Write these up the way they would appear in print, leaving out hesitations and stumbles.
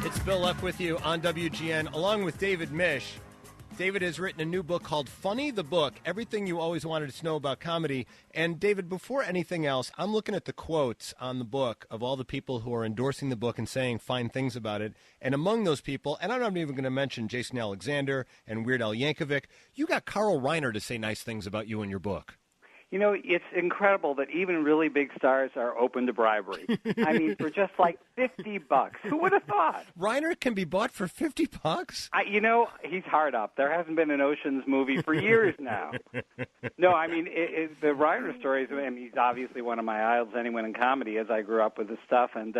It's Bill Leff with you on WGN, along with David Misch. David has written a new book called Funny the Book, Everything You Always Wanted to Know About Comedy. And, David, before anything else, I'm looking at the quotes on the book of all the people who are endorsing the book and saying fine things about it. And among those people, and I'm not even going to mention Jason Alexander and Weird Al Yankovic, you got Carl Reiner to say nice things about you in your book. You know, it's incredible that even really big stars are open to bribery. I mean, for just like $50. Who would have thought? Reiner can be bought for $50? You know, he's hard up. There hasn't been an Ocean's movie for years now. No, I mean, the Reiner stories, I mean, he's obviously one of my idols, anyone in comedy, as I grew up with his stuff. And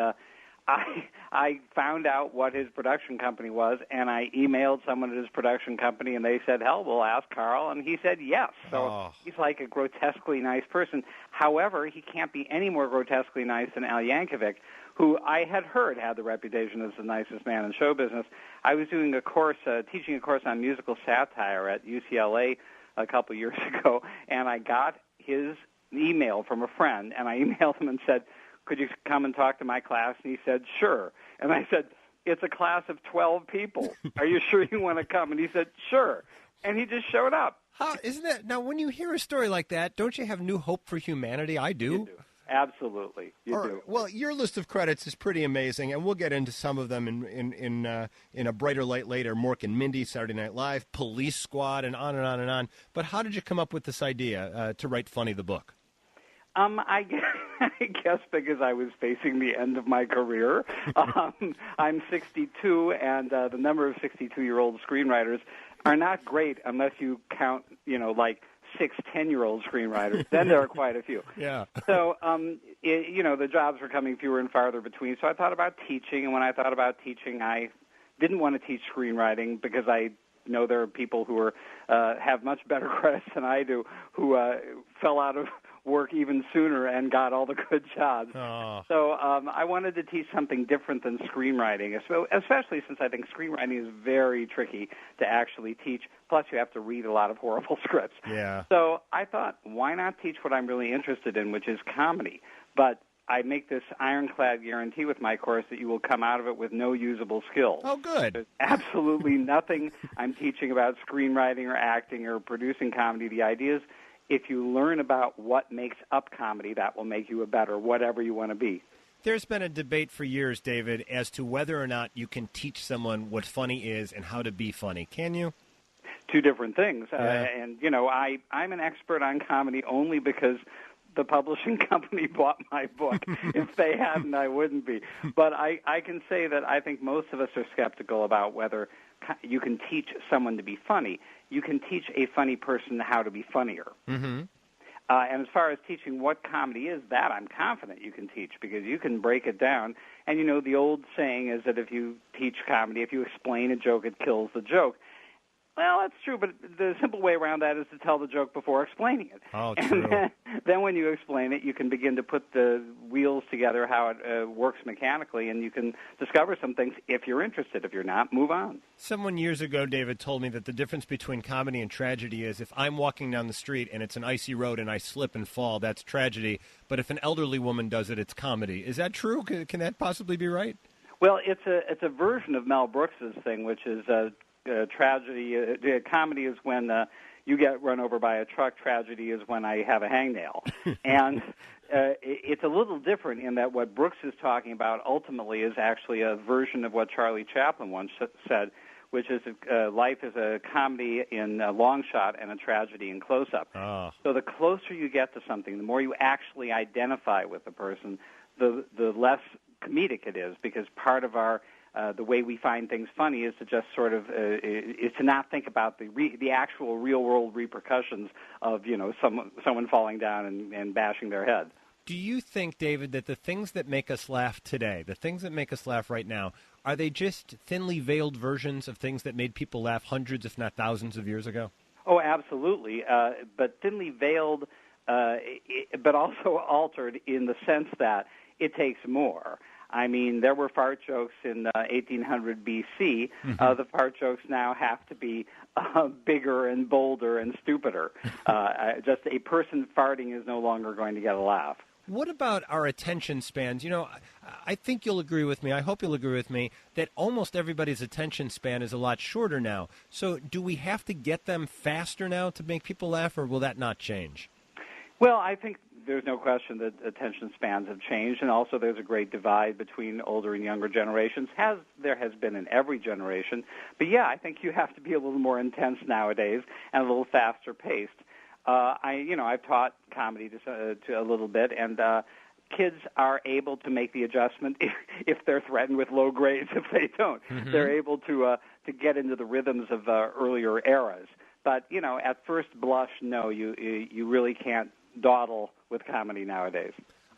I found out what his production company was, and I emailed someone at his production company, and they said, hell, we'll ask Carl, and he said yes. So he's like a grotesquely nice person. However, he can't be any more grotesquely nice than Al Yankovic, who I had heard had the reputation as the nicest man in show business. I was doing a course, teaching a course on musical satire at UCLA a couple years ago, and I got his email from a friend, and I emailed him and said, could you come and talk to my class? And he said, sure. And I said, it's a class of 12 people. Are you sure you want to come? And he said, sure. And he just showed up. How isn't that? Now, when you hear a story like that, don't you have new hope for humanity? I do. You do. Absolutely. You do. Well, your list of credits is pretty amazing, and we'll get into some of them in a brighter light later. Mork and Mindy, Saturday Night Live, Police Squad, and on and on and on. But how did you come up with this idea to write Funny the Book? I guess because I was facing the end of my career. I'm 62, and the number of 62-year-old screenwriters are not great unless you count, like 6 10-year-old screenwriters. Then there are quite a few. Yeah. So, the jobs were coming fewer and farther between. So I thought about teaching, and when I thought about teaching, I didn't want to teach screenwriting because I know there are people who have much better credits than I do who fell out of work even sooner and got all the good jobs. Oh. So I wanted to teach something different than screenwriting, especially since I think screenwriting is very tricky to actually teach. Plus, you have to read a lot of horrible scripts. Yeah. So I thought, why not teach what I'm really interested in, which is comedy? But I make this ironclad guarantee with my course that you will come out of it with no usable skills. Oh, good. There's absolutely nothing I'm teaching about screenwriting or acting or producing comedy. The idea is if you learn about what makes up comedy, that will make you a better whatever you want to be. There's been a debate for years, David, as to whether or not you can teach someone what funny is and how to be funny. Can you? Two different things. Yeah. I'm an expert on comedy only because the publishing company bought my book. If they hadn't, I wouldn't be. But I can say that I think most of us are skeptical about whether you can teach someone to be funny. You can teach a funny person how to be funnier. Mm-hmm. And as far as teaching what comedy is, that I'm confident you can teach because you can break it down. And, the old saying is that if you teach comedy, if you explain a joke, it kills the joke. Well, that's true, but the simple way around that is to tell the joke before explaining it. Oh, true. And then when you explain it, you can begin to put the wheels together, how it works mechanically, and you can discover some things if you're interested. If you're not, move on. Someone years ago, David, told me that the difference between comedy and tragedy is if I'm walking down the street and it's an icy road and I slip and fall, that's tragedy. But if an elderly woman does it, it's comedy. Is that true? Can that possibly be right? Well, it's a version of Mel Brooks's thing, which is tragedy. Comedy is when you get run over by a truck. Tragedy is when I have a hangnail. And it's a little different in that what Brooks is talking about ultimately is actually a version of what Charlie Chaplin once said, which is life is a comedy in long shot and a tragedy in close-up. Oh. So the closer you get to something, the more you actually identify with the person, the less comedic it is, because part of our the way we find things funny is to just sort of is to not think about the actual real world repercussions of someone falling down and bashing their head. Do you think, David, that the things that make us laugh today, the things that make us laugh right now, are they just thinly veiled versions of things that made people laugh hundreds, if not thousands, of years ago? Oh, absolutely. But thinly veiled, but also altered in the sense that it takes more. I mean, there were fart jokes in 1800 B.C. Mm-hmm. The fart jokes now have to be bigger and bolder and stupider. Just a person farting is no longer going to get a laugh. What about our attention spans? I think you'll agree with me, I hope you'll agree with me, that almost everybody's attention span is a lot shorter now. So do we have to get them faster now to make people laugh, or will that not change? Well, I think there's no question that attention spans have changed, and also there's a great divide between older and younger generations. There has been in every generation. But yeah, I think you have to be a little more intense nowadays and a little faster paced. I've taught comedy to a little bit, and kids are able to make the adjustment if they're threatened with low grades. If they don't, they're able to get into the rhythms of earlier eras. But at first blush, no, you really can't dawdle with comedy nowadays.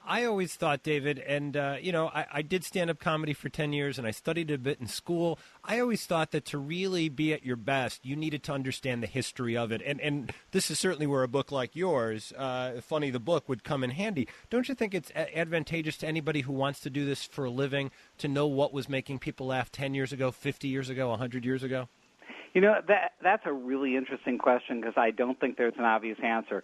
I always thought, David, and, I did stand-up comedy for 10 years, and I studied a bit in school. I always thought that to really be at your best, you needed to understand the history of it. And this is certainly where a book like yours, Funny the Book, would come in handy. Don't you think it's advantageous to anybody who wants to do this for a living to know what was making people laugh 10 years ago, 50 years ago, 100 years ago? That's a really interesting question because I don't think there's an obvious answer.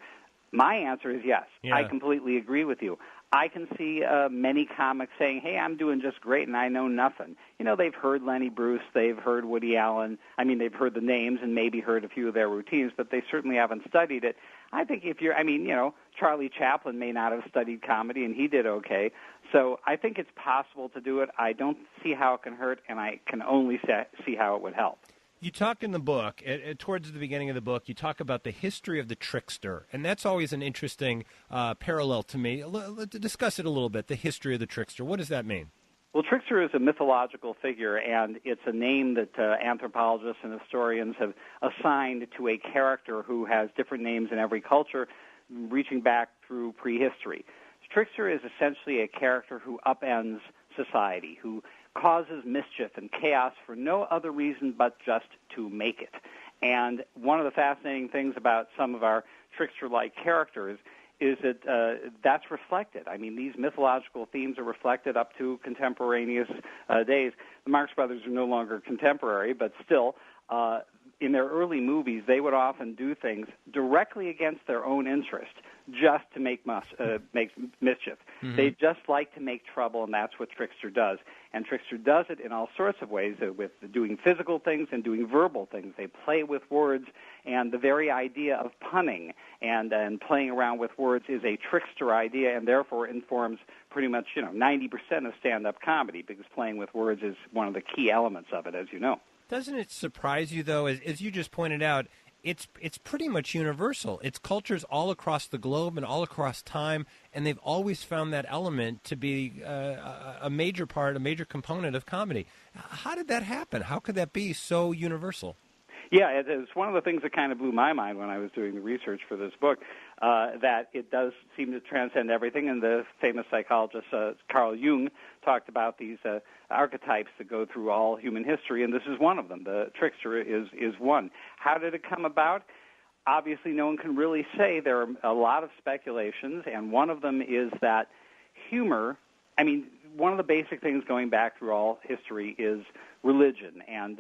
My answer is yes. Yeah. I completely agree with you. I can see many comics saying, hey, I'm doing just great and I know nothing. They've heard Lenny Bruce, they've heard Woody Allen. I mean, they've heard the names and maybe heard a few of their routines, but they certainly haven't studied it. I think Charlie Chaplin may not have studied comedy and he did okay. So I think it's possible to do it. I don't see how it can hurt, and I can only see how it would help. You talk in the book, towards the beginning of the book, you talk about the history of the trickster, and that's always an interesting parallel to me. Let's discuss it a little bit, the history of the trickster. What does that mean? Well, trickster is a mythological figure, and it's a name that anthropologists and historians have assigned to a character who has different names in every culture, reaching back through prehistory. Trickster is essentially a character who upends society, who causes mischief and chaos for no other reason but just to make it. And one of the fascinating things about some of our trickster-like characters is that that's reflected. I mean, these mythological themes are reflected up to contemporaneous days. The Marx Brothers are no longer contemporary, but still, in their early movies, they would often do things directly against their own interest just to make mischief. Mm-hmm. They just like to make trouble, and that's what Trickster does. And Trickster does it in all sorts of ways, with doing physical things and doing verbal things. They play with words, and the very idea of punning and playing around with words is a trickster idea, and therefore informs pretty much 90% of stand-up comedy, because playing with words is one of the key elements of it, as you know. Doesn't it surprise you, though, as you just pointed out, it's pretty much universal. It's cultures all across the globe and all across time, and they've always found that element to be a major part, a major component of comedy. How did that happen? How could that be so universal? Yeah, it's one of the things that kind of blew my mind when I was doing the research for this book, that it does seem to transcend everything. And the famous psychologist Carl Jung talked about these archetypes that go through all human history, and this is one of them. The trickster is one. How did it come about? Obviously, no one can really say. There are a lot of speculations, and one of them is that humor, one of the basic things going back through all history is religion and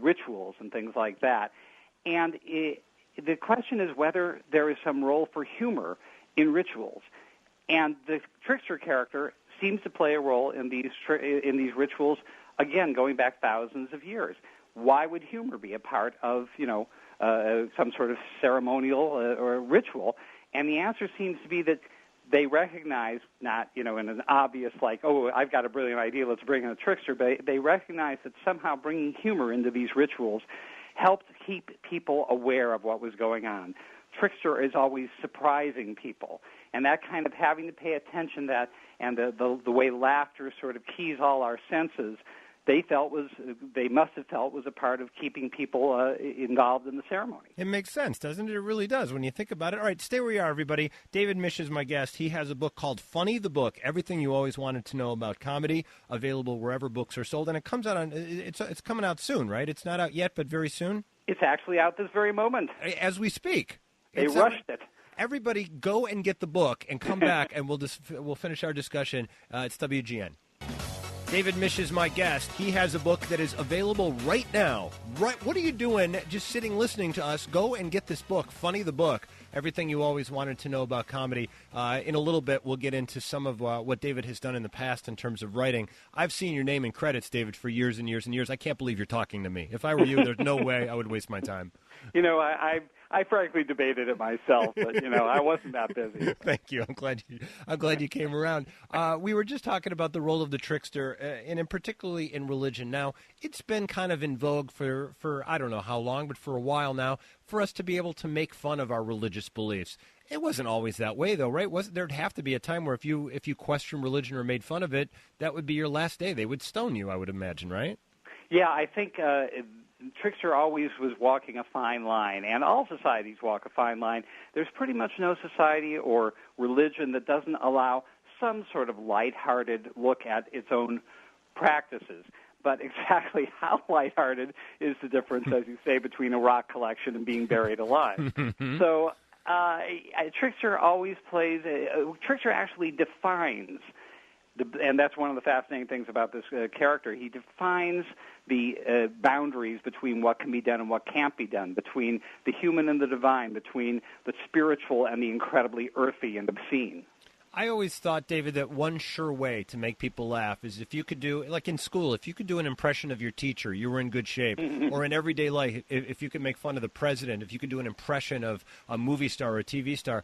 rituals and things like that. And the question is whether there is some role for humor in rituals. And the trickster character seems to play a role in these rituals, again, going back thousands of years. Why would humor be a part of, some sort of ceremonial or ritual? And the answer seems to be that they recognize, not, in an obvious, like, oh, I've got a brilliant idea, let's bring in a trickster, but they recognize that somehow bringing humor into these rituals helped keep people aware of what was going on. Trickster is always surprising people, and that kind of having to pay attention to that, and the way laughter sort of keys all our senses, they must have felt was a part of keeping people involved in the ceremony. It makes sense, doesn't it? It really does when you think about it. All right, stay where you are, everybody. David Misch is my guest. He has a book called Funny the Book, Everything You Always Wanted to Know About Comedy, available wherever books are sold. And it comes out it's coming out soon, right? It's not out yet, but very soon? It's actually out this very moment. As we speak. They rushed it. Everybody go and get the book and come back, and we'll finish our discussion. It's WGN. David Misch is my guest. He has a book that is available right now. Right, what are you doing just sitting listening to us? Go and get this book, Funny the Book, Everything You Always Wanted to Know About Comedy. In a little bit, we'll get into some of what David has done in the past in terms of writing. I've seen your name in credits, David, for years and years and years. I can't believe you're talking to me. If I were you, there's no way I would waste my time. You know, I frankly debated it myself, but you know, I wasn't that busy. Thank you. I'm glad you came around. We were just talking about the role of the trickster, and in particularly in religion. Now, it's been kind of in vogue for I don't know how long, but for a while now, for us to be able to make fun of our religious beliefs. It wasn't always that way, though, right? There'd have to be a time where if you questioned religion or made fun of it, that would be your last day. They would stone you, I would imagine, right? Yeah, I think Trickster always was walking a fine line, and all societies walk a fine line. There's pretty much no society or religion that doesn't allow some sort of lighthearted look at its own practices. But exactly how lighthearted is the difference, as you say, between a rock collection and being buried alive. So Trickster always plays Trickster actually defines, and that's one of the fascinating things about this character. He defines the boundaries between what can be done and what can't be done, between the human and the divine, between the spiritual and the incredibly earthy and obscene. I always thought, David, that one sure way to make people laugh is if you could do, like in school, if you could do an impression of your teacher, you were in good shape. Or in everyday life, if you could make fun of the president, if you could do an impression of a movie star or a TV star.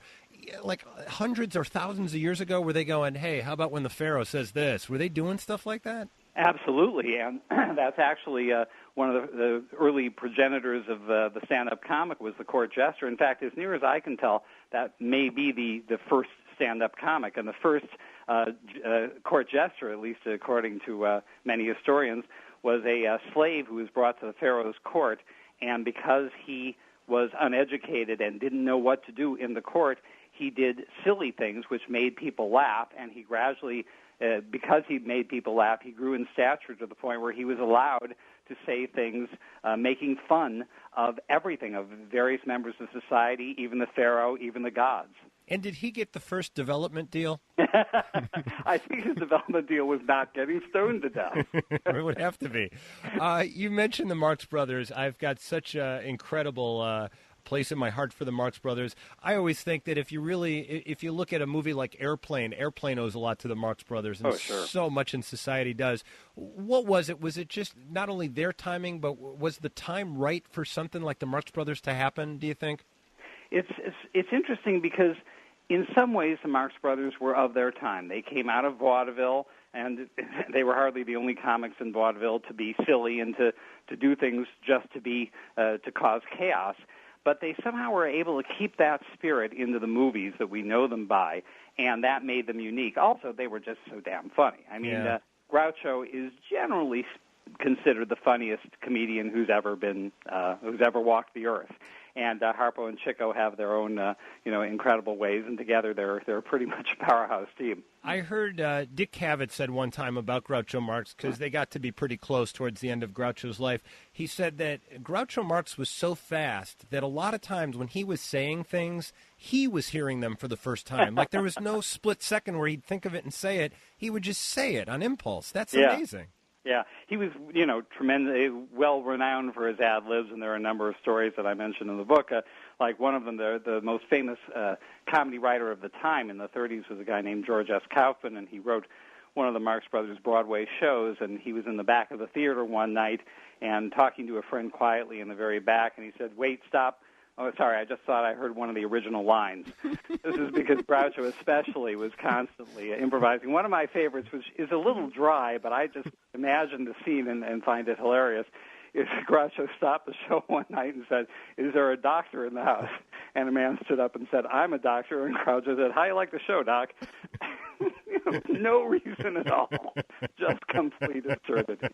Like hundreds or thousands of years ago, were they going, hey, how about when the Pharaoh says this? Were they doing stuff like that? Absolutely, and that's actually one of the early progenitors of the stand-up comic was the court jester. In fact, as near as I can tell, that may be the first stand-up comic, and the first court jester, at least according to many historians, was a slave who was brought to the Pharaoh's court, and because he was uneducated and didn't know what to do in the court, he did silly things which made people laugh, and he gradually, because he made people laugh, he grew in stature to the point where he was allowed to say things making fun of everything, of various members of society, even the Pharaoh, even the gods. And did he get the first development deal? I think his development deal was not getting stoned to death. It would have to be. You mentioned the Marx Brothers. I've got such an incredible place in my heart for the Marx Brothers. I always think that if you look at a movie like Airplane owes a lot to the Marx Brothers, and so much in society does. What was it? Was it just not only their timing, but was the time right for something like the Marx Brothers to happen, do you think? It's interesting because in some ways the Marx Brothers were of their time. They came out of vaudeville, and they were hardly the only comics in vaudeville to be silly and to do things just to cause chaos. But they somehow were able to keep that spirit into the movies that we know them by, and that made them unique. Also, they were just so damn funny. I mean, Groucho is generally considered the funniest comedian who's ever walked the earth. And Harpo and Chico have their own, incredible ways, and together they're pretty much a powerhouse team. I heard Dick Cavett said one time about Groucho Marx, because they got to be pretty close towards the end of Groucho's life. He said that Groucho Marx was so fast that a lot of times when he was saying things, he was hearing them for the first time. Like there was no split second where he'd think of it and say it. He would just say it on impulse. That's amazing. Yeah, he was, tremendous, well-renowned for his ad-libs, and there are a number of stories that I mentioned in the book. Like one of them, the most famous comedy writer of the time in the 30s was a guy named George S. Kaufman, and he wrote one of the Marx Brothers Broadway shows, and he was in the back of the theater one night and talking to a friend quietly in the very back, and he said, "Wait, stop. Oh, sorry, I just thought I heard one of the original lines." This is because Groucho especially was constantly improvising. One of my favorites, which is a little dry, but I just imagine the scene and find it hilarious, is Groucho stopped the show one night and said, "Is there a doctor in the house?" And a man stood up and said, "I'm a doctor." And Groucho said, "How you like the show, Doc?" No reason at all. Just complete absurdity.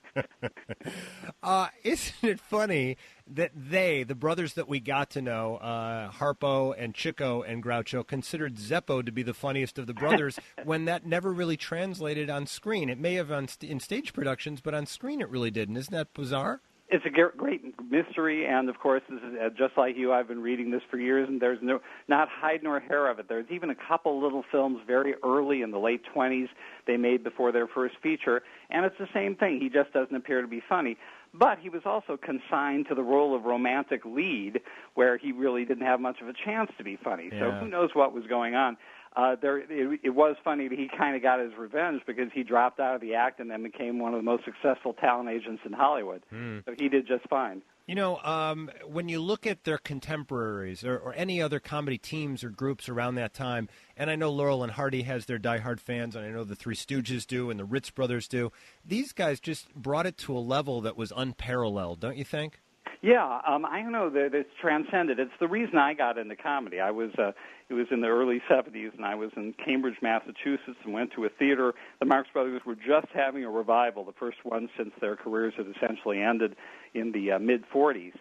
Isn't it funny that the brothers that we got to know, Harpo and Chico and Groucho, considered Zeppo to be the funniest of the brothers when that never really translated on screen? It may have in stage productions, but on screen it really didn't. Isn't that bizarre? It's a great mystery, and of course, this is just like you. I've been reading this for years, and there's not hide nor hair of it. There's even a couple little films very early in the late 20s they made before their first feature, and it's the same thing. He just doesn't appear to be funny. But he was also consigned to the role of romantic lead, where he really didn't have much of a chance to be funny. Yeah. So who knows what was going on. It was funny that he kind of got his revenge because he dropped out of the act and then became one of the most successful talent agents in Hollywood. So he did just fine. You know, when you look at their contemporaries or any other comedy teams or groups around that time, and I know Laurel and Hardy has their diehard fans, and I know the Three Stooges do and the Ritz Brothers do, these guys just brought it to a level that was unparalleled, don't you think? Yeah, I don't know that it's transcended. It's the reason I got into comedy. It was in the early 70s, and I was in Cambridge, Massachusetts, and went to a theater. The Marx Brothers were just having a revival, the first one since their careers had essentially ended in the mid-40s.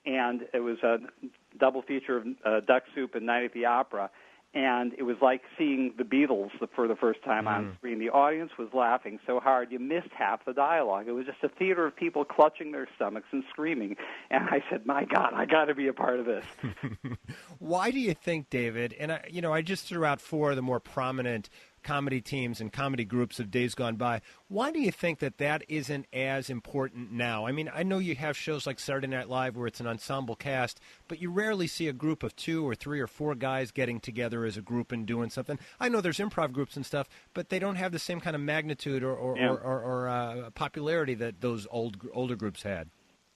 And it was a double feature of Duck Soup and Night at the Opera. And it was like seeing the Beatles for the first time on screen. The audience was laughing so hard you missed half the dialogue. It was just a theater of people clutching their stomachs and screaming. And I said, my God, I got to be a part of this. Why do you think, David, and I just threw out four of the more prominent comedy teams and comedy groups of days gone by. Why do you think that isn't as important now? I mean, I know you have shows like Saturday Night Live where it's an ensemble cast, but you rarely see a group of 2 or 3 or 4 guys getting together as a group and doing something. I know there's improv groups and stuff, but they don't have the same kind of magnitude or popularity that those older groups had.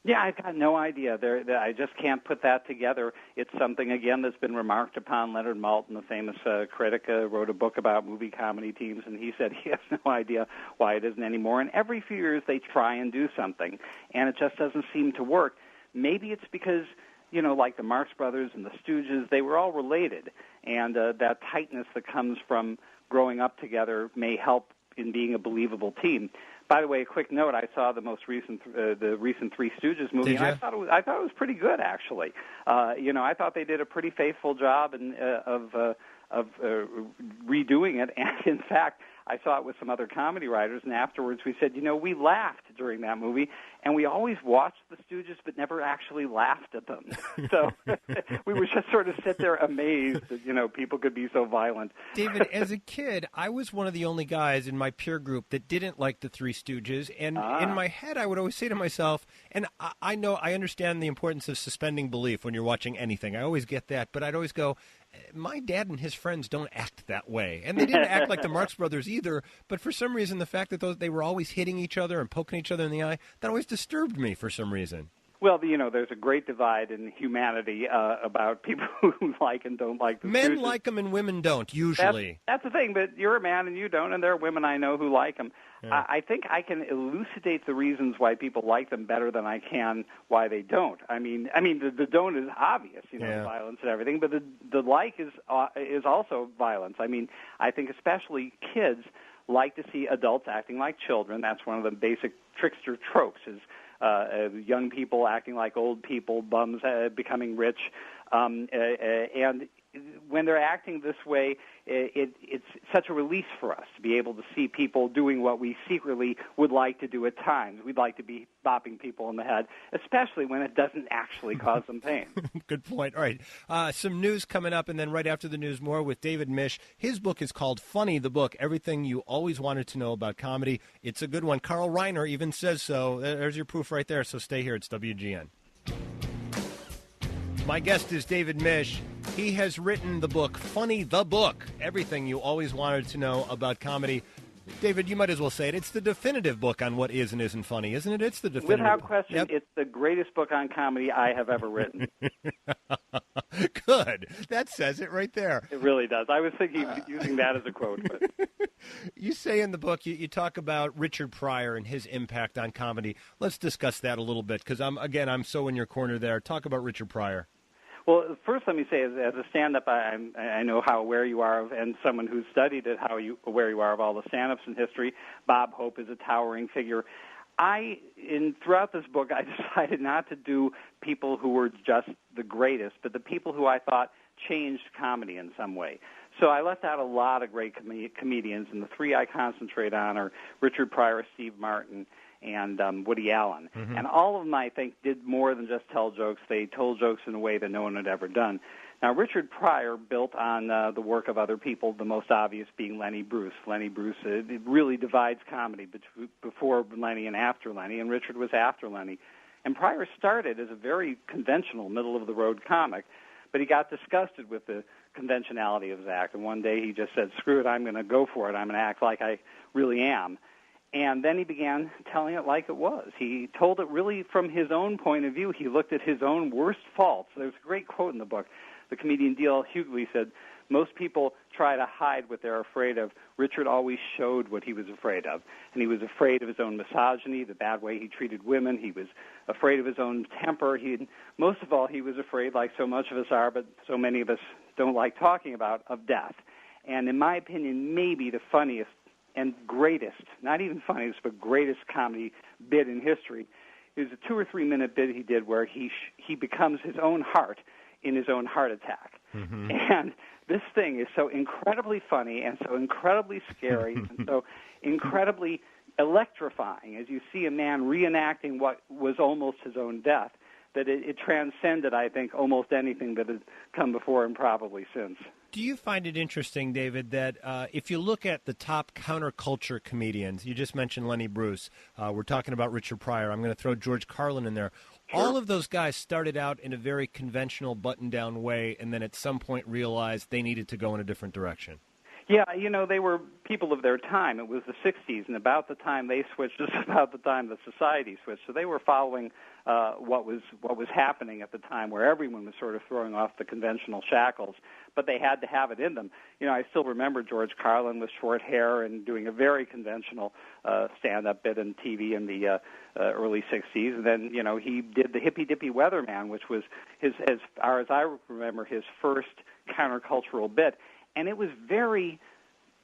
Yeah, I've got no idea. I just can't put that together. It's something, again, that's been remarked upon. Leonard Maltin, the famous critic, wrote a book about movie comedy teams, and he said he has no idea why it isn't anymore. And every few years they try and do something, and it just doesn't seem to work. Maybe it's because, like the Marx Brothers and the Stooges, they were all related, and that tightness that comes from growing up together may help in being a believable team. By the way, a quick note: I saw the recent Three Stooges movie, and I thought it was pretty good, actually. I thought they did a pretty faithful job of redoing it, and in fact, I saw it with some other comedy writers, and afterwards we said, we laughed during that movie, and we always watched the Stooges but never actually laughed at them. So we would just sort of sit there amazed that, people could be so violent. David, as a kid, I was one of the only guys in my peer group that didn't like the Three Stooges, and in my head I would always say to myself, and I understand the importance of suspending belief when you're watching anything. I always get that, but I'd always go, my dad and his friends don't act that way. And they didn't act like the Marx Brothers either, but for some reason the fact that they were always hitting each other and poking each other in the eye, that always disturbed me for some reason. Well, there's a great divide in humanity about people who like and don't like the Men Stooges. like them and women don't, usually. That's the thing, but you're a man and you don't, and there are women I know who like them. Yeah. I think I can elucidate the reasons why people like them better than I can why they don't. I mean, the don't is obvious, violence and everything, but the like is also violence. I mean, I think especially kids like to see adults acting like children. That's one of the basic trickster tropes is young people acting like old people, bums becoming rich, and when they're acting this way, it's such a release for us to be able to see people doing what we secretly would like to do at times. We'd like to be bopping people in the head, especially when it doesn't actually cause them pain. Good point. All right. Some news coming up, and then right after the news, more with David Misch. His book is called Funny, the Book, Everything You Always Wanted to Know About Comedy. It's a good one. Carl Reiner even says so. There's your proof right there, so stay here. It's WGN. My guest is David Misch. He has written the book, Funny the Book, Everything You Always Wanted to Know About Comedy. David, you might as well say it. It's the definitive book on what is and isn't funny, isn't it? It's the definitive. Without question, Yep. It's the greatest book on comedy I have ever written. Good. That says it right there. It really does. I was thinking of using that as a quote. But. You say in the book, you talk about Richard Pryor and his impact on comedy. Let's discuss that a little bit, because I'm so in your corner there. Talk about Richard Pryor. Well, first let me say, as a stand-up, I know how aware you are of, and someone who's studied it, aware you are of all the stand-ups in history. Bob Hope is a towering figure. Throughout this book, I decided not to do people who were just the greatest, but the people who I thought changed comedy in some way. So I left out a lot of great comedians, and the three I concentrate on are Richard Pryor, Steve Martin, and Woody Allen. Mm-hmm. And all of them, I think, did more than just tell jokes. They told jokes in a way that no one had ever done. Now, Richard Pryor built on the work of other people, the most obvious being Lenny Bruce. Lenny Bruce, it really divides comedy before Lenny and after Lenny, and Richard was after Lenny. And Pryor started as a very conventional, middle-of-the-road comic, but he got disgusted with the conventionality of his act. And one day he just said, screw it, I'm going to go for it. I'm going to act like I really am. And then he began telling it like it was. He told it really from his own point of view. He looked at his own worst faults. There's a great quote in the book. The comedian D.L. Hughley said, most people try to hide what they're afraid of. Richard always showed what he was afraid of. And he was afraid of his own misogyny, the bad way he treated women. He was afraid of his own temper. Most of all, he was afraid, like so much of us are, but so many of us don't like talking about, of death. And in my opinion, maybe the funniest and greatest, not even funniest, but greatest comedy bit in history is a 2 or 3 minute bit he did where he becomes his own heart in his own heart attack. Mm-hmm. And this thing is so incredibly funny and so incredibly scary and so incredibly electrifying as you see a man reenacting what was almost his own death, that it transcended, I think, almost anything that had come before and probably since. Do you find it interesting, David, that if you look at the top counterculture comedians, you just mentioned Lenny Bruce, we're talking about Richard Pryor, I'm going to throw George Carlin in there. Sure. All of those guys started out in a very conventional, button-down way, and then at some point realized they needed to go in a different direction. Yeah, they were people of their time. It was the 60s, and about the time they switched is about the time the society switched. So they were following what was happening at the time, where everyone was sort of throwing off the conventional shackles, but they had to have it in them. I still remember George Carlin with short hair and doing a very conventional stand-up bit on TV in the early 60s, and then, he did the hippy-dippy weatherman, which was, as far as I remember, his first countercultural bit. And it was very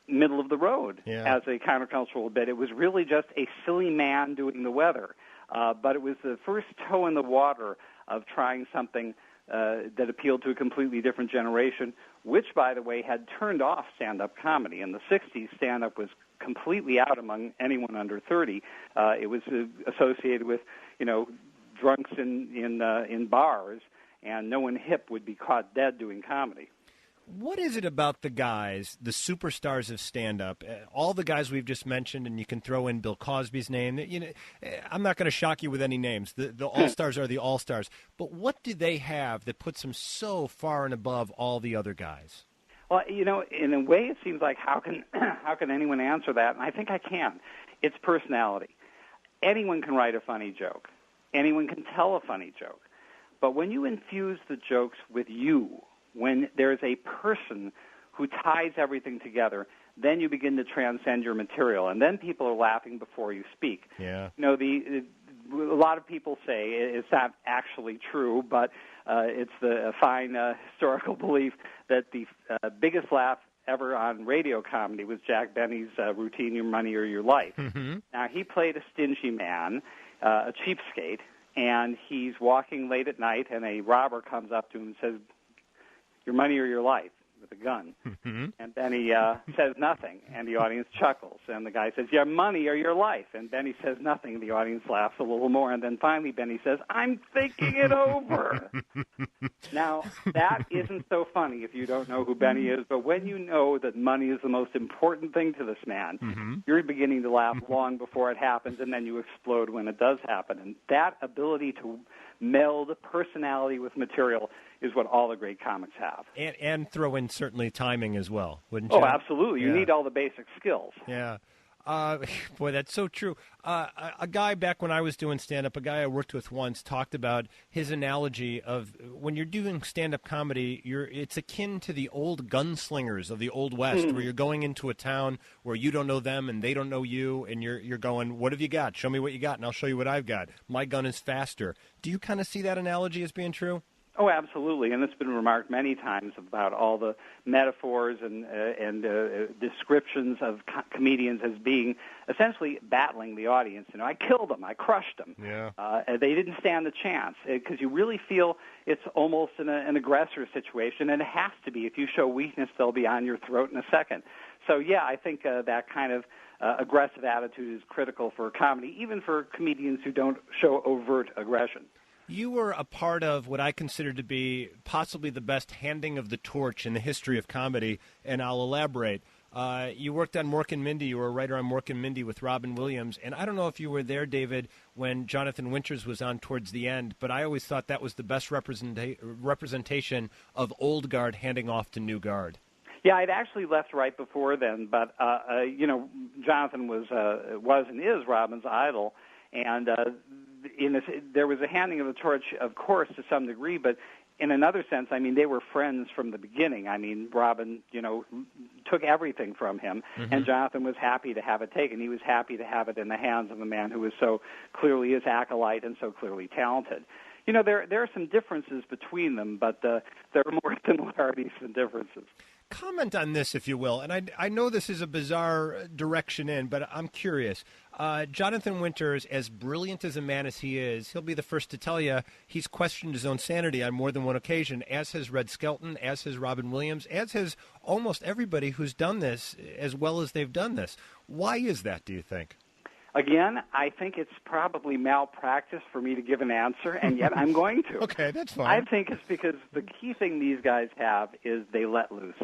middle of the road as a countercultural bit. It was really just a silly man doing the weather. But it was the first toe in the water of trying something that appealed to a completely different generation, which, by the way, had turned off stand-up comedy. In the 60s, stand-up was completely out among anyone under 30. It was associated with, drunks in bars, and no one hip would be caught dead doing comedy. What is it about the guys, the superstars of stand-up, all the guys we've just mentioned, and you can throw in Bill Cosby's name. I'm not going to shock you with any names. The all-stars are the all-stars. But what do they have that puts them so far and above all the other guys? Well, in a way it seems like how can anyone answer that? And I think I can. It's personality. Anyone can write a funny joke. Anyone can tell a funny joke. But when you infuse the jokes with you, when there's a person who ties everything together, then you begin to transcend your material, and then people are laughing before you speak. Yeah. A lot of people say it's not actually true, but it's a fine historical belief that the biggest laugh ever on radio comedy was Jack Benny's routine, Your Money or Your Life. Mm-hmm. Now, he played a stingy man, a cheapskate, and he's walking late at night, and a robber comes up to him and says, your money or your life, with a gun. Mm-hmm. And Benny says nothing, and the audience chuckles. And the guy says, your money or your life. And Benny says nothing, and the audience laughs a little more. And then finally Benny says, I'm thinking it over. Now, that isn't so funny if you don't know who Benny is, but when you know that money is the most important thing to this man, mm-hmm. you're beginning to laugh long before it happens, and then you explode when it does happen. And that ability to meld personality with material is what all the great comics have. And throw in certainly timing as well, wouldn't you? Oh, absolutely. You need all the basic skills. Yeah. Boy, that's so true. A guy back when I was doing stand-up, a guy I worked with once talked about his analogy of when you're doing stand-up comedy, it's akin to the old gunslingers of the Old West, where you're going into a town where you don't know them and they don't know you, and you're going, what have you got? Show me what you got, and I'll show you what I've got. My gun is faster. Do you kind of see that analogy as being true? Oh, absolutely, and it's been remarked many times about all the metaphors and descriptions of comedians as being essentially battling the audience. You know, I killed them, I crushed them. Yeah. They didn't stand the chance, because you really feel it's almost an aggressor situation, and it has to be. If you show weakness, they'll be on your throat in a second. So, yeah, I think that kind of aggressive attitude is critical for comedy, even for comedians who don't show overt aggression. You were a part of what I consider to be possibly the best handing of the torch in the history of comedy, and I'll elaborate. You worked on Mork and Mindy. You were a writer on Mork and Mindy with Robin Williams. And I don't know if you were there, David, when Jonathan Winters was on towards the end, but I always thought that was the best representation of old guard handing off to new guard. Yeah, I'd actually left right before then, but Jonathan was and is Robin's idol, and there was a handing of the torch, of course, to some degree, but in another sense, I mean, they were friends from the beginning. I mean, Robin, took everything from him, and Jonathan was happy to have it taken. He was happy to have it in the hands of a man who was so clearly his acolyte and so clearly talented. You know, there are some differences between them, but there are more similarities than differences. Comment on this, if you will. And I know this is a bizarre direction in, but I'm curious. Jonathan Winters, as brilliant as a man as he is, he'll be the first to tell you he's questioned his own sanity on more than one occasion, as has Red Skelton, as has Robin Williams, as has almost everybody who's done this as well as they've done this. Why is that, do you think? Again, I think it's probably malpractice for me to give an answer, and yet I'm going to. Okay, that's fine. I think it's because the key thing these guys have is they let loose.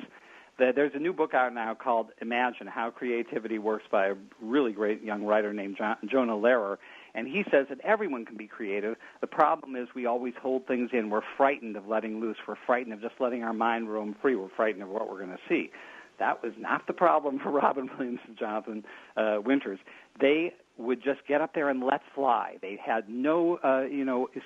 There's a new book out now called Imagine, How Creativity Works by a really great young writer named Jonah Lehrer, and he says that everyone can be creative. The problem is we always hold things in. We're frightened of letting loose. We're frightened of just letting our mind roam free. We're frightened of what we're going to see. That was not the problem for Robin Williams and Jonathan Winters. They would just get up there and let fly. They had no,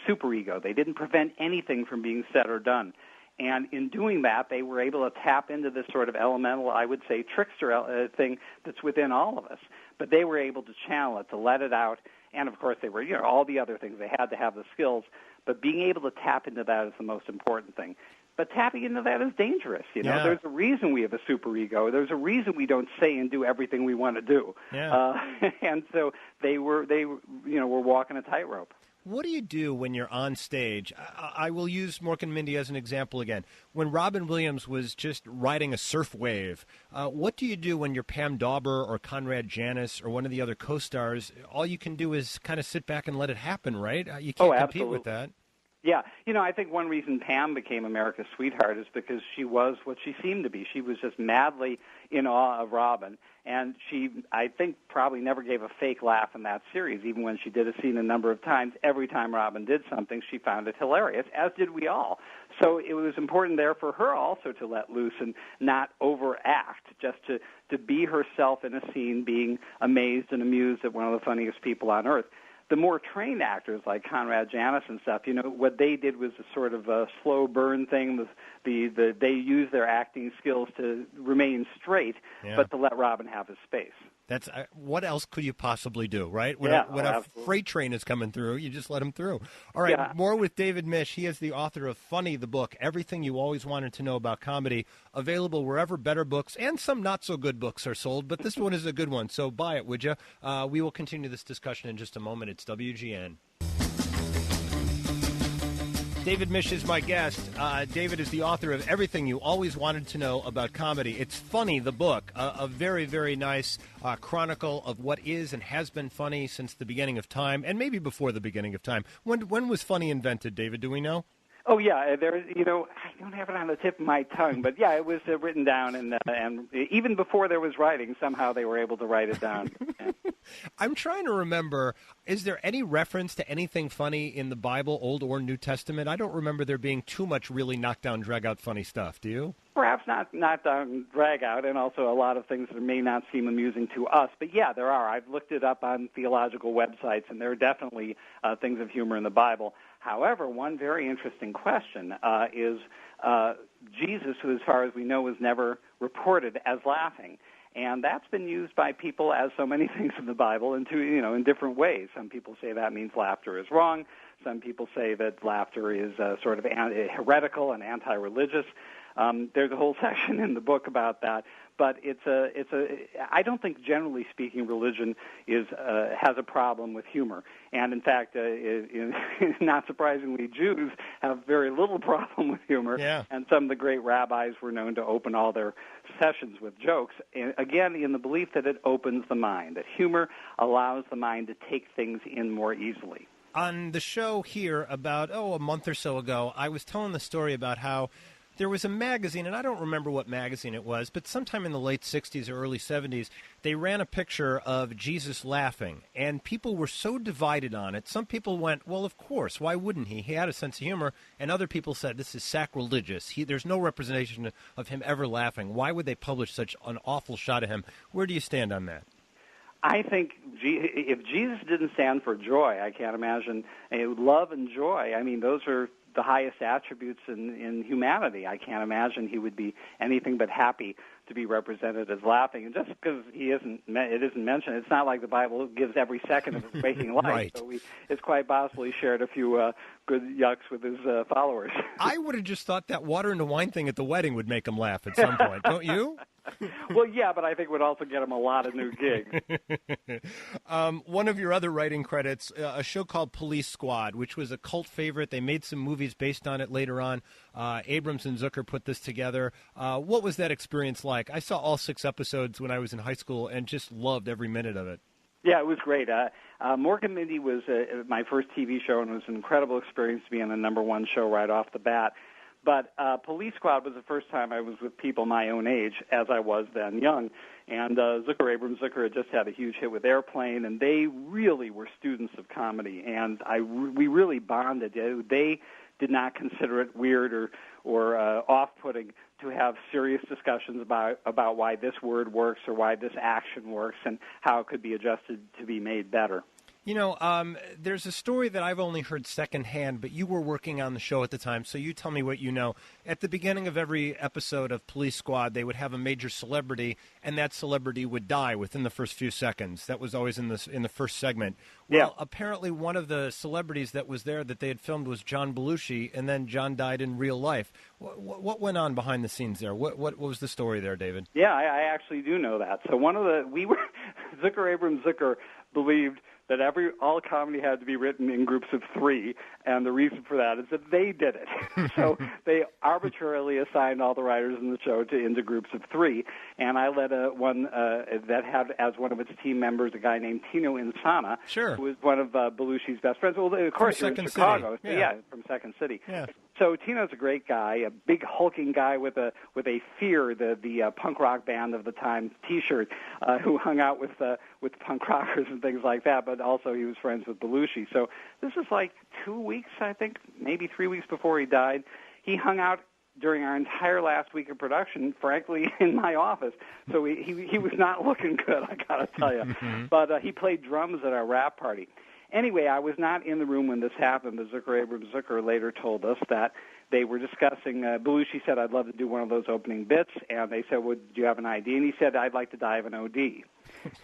superego. They didn't prevent anything from being said or done. And in doing that, they were able to tap into this sort of elemental, I would say, trickster thing that's within all of us. But they were able to channel it, to let it out. And, of course, they were, all the other things. They had to have the skills. But being able to tap into that is the most important thing. But tapping into that is dangerous. Yeah. There's a reason we have a superego. There's a reason we don't say and do everything we want to do. Yeah. And so they were walking a tightrope. What do you do when you're on stage? I will use Mork and Mindy as an example again. When Robin Williams was just riding a surf wave, what do you do when you're Pam Dauber or Conrad Janis or one of the other co-stars? All you can do is kind of sit back and let it happen, right? You can't compete with that. Yeah, I think one reason Pam became America's sweetheart is because she was what she seemed to be. She was just madly in awe of Robin, and she, I think, probably never gave a fake laugh in that series, even when she did a scene a number of times. Every time Robin did something, she found it hilarious, as did we all. So it was important there for her also to let loose and not overact, just to be herself in a scene, being amazed and amused at one of the funniest people on earth. The more trained actors like Conrad Janis and stuff, what they did was a sort of a slow burn thing. They used their acting skills to remain straight, but to let Robin have his space. That's what else could you possibly do, right? When a freight train is coming through, you just let him through. All right, More with David Misch. He is the author of Funny, the book, Everything You Always Wanted to Know About Comedy, available wherever better books and some not-so-good books are sold, but this one is a good one, so buy it, would you? We will continue this discussion in just a moment. It's WGN. David Misch is my guest. David is the author of Everything You Always Wanted to Know About Comedy. It's Funny, the book, a very, very nice chronicle of what is and has been funny since the beginning of time, and maybe before the beginning of time. When was funny invented, David? Do we know? Oh, yeah, I don't have it on the tip of my tongue, but, yeah, it was written down, and even before there was writing, somehow they were able to write it down. Yeah. I'm trying to remember, is there any reference to anything funny in the Bible, Old or New Testament? I don't remember there being too much really knock-down, drag-out funny stuff. Do you? Perhaps not knock-down, drag-out, and also a lot of things that may not seem amusing to us. But, yeah, there are. I've looked it up on theological websites, and there are definitely things of humor in the Bible. However, one very interesting question is Jesus, who, as far as we know, was never reported as laughing. And that's been used by people, as so many things in the Bible, in different ways. Some people say that means laughter is wrong. Some people say that laughter is sort of heretical and anti-religious. There's a whole section in the book about that. But I don't think, generally speaking, religion has a problem with humor. And in fact, not surprisingly, Jews have very little problem with humor. Yeah. And some of the great rabbis were known to open all their sessions with jokes. And again, in the belief that it opens the mind, that humor allows the mind to take things in more easily. On the show here about, a month or so ago, I was telling the story about how there was a magazine, and I don't remember what magazine it was, but sometime in the late 60s or early 70s, they ran a picture of Jesus laughing, and people were so divided on it. Some people went, well, of course, why wouldn't he? He had a sense of humor, and other people said this is sacrilegious. There's no representation of him ever laughing. Why would they publish such an awful shot of him? Where do you stand on that? I think if Jesus didn't stand for joy, I can't imagine love and joy. I mean, those are the highest attributes in humanity. I can't imagine he would be anything but happy to be represented as laughing. And just because it isn't mentioned, it's not like the Bible gives every second of his waking life. Right. So it's quite possible he shared a few good yucks with his followers. I would have just thought that water into wine thing at the wedding would make him laugh at some point, don't you? Well, yeah, but I think it would also get him a lot of new gigs. One of your other writing credits, a show called Police Squad, which was a cult favorite. They made some movies based on it later on. Abrams and Zucker put this together. What was that experience like? I saw all 6 episodes when I was in high school and just loved every minute of it. Yeah, it was great. Mork and Mindy was my first TV show, and it was an incredible experience to be on the #1 show right off the bat. But Police Squad was the first time I was with people my own age, as I was then young. And Abrams Zucker had just had a huge hit with Airplane, and they really were students of comedy. And we really bonded. They did not consider it weird or off-putting to have serious discussions about why this word works or why this action works and how it could be adjusted to be made better. You know, there's a story that I've only heard secondhand, but you were working on the show at the time, so you tell me what you know. At the beginning of every episode of Police Squad, they would have a major celebrity, and that celebrity would die within the first few seconds. That was always in the first segment. Well, apparently one of the celebrities that was there that they had filmed was John Belushi, and then John died in real life. What went on behind the scenes there? What was the story there, David? Yeah, I actually do know that. So Abrams Zucker believed that all comedy had to be written in groups of 3, and the reason for that is that they did it. So they arbitrarily assigned all the writers in the show into groups of 3, and I led one that had as one of its team members a guy named Tino Insana, sure, who was one of Belushi's best friends. Well, of course, from he was Second Chicago. City. Yeah, from Second City. Yeah. So Tino's a great guy, a big hulking guy with a Fear, the punk rock band of the time T-shirt, who hung out with punk rockers and things like that. But also he was friends with Belushi. So this is like 2 weeks, I think, maybe 3 weeks before he died. He hung out during our entire last week of production, frankly, in my office. So he was not looking good, I got to tell you. But he played drums at our wrap party. Anyway, I was not in the room when this happened, but Abrams Zucker later told us that they were discussing, Belushi said, I'd love to do one of those opening bits, and they said, well, do you have an idea? And he said, I'd like to die of an OD.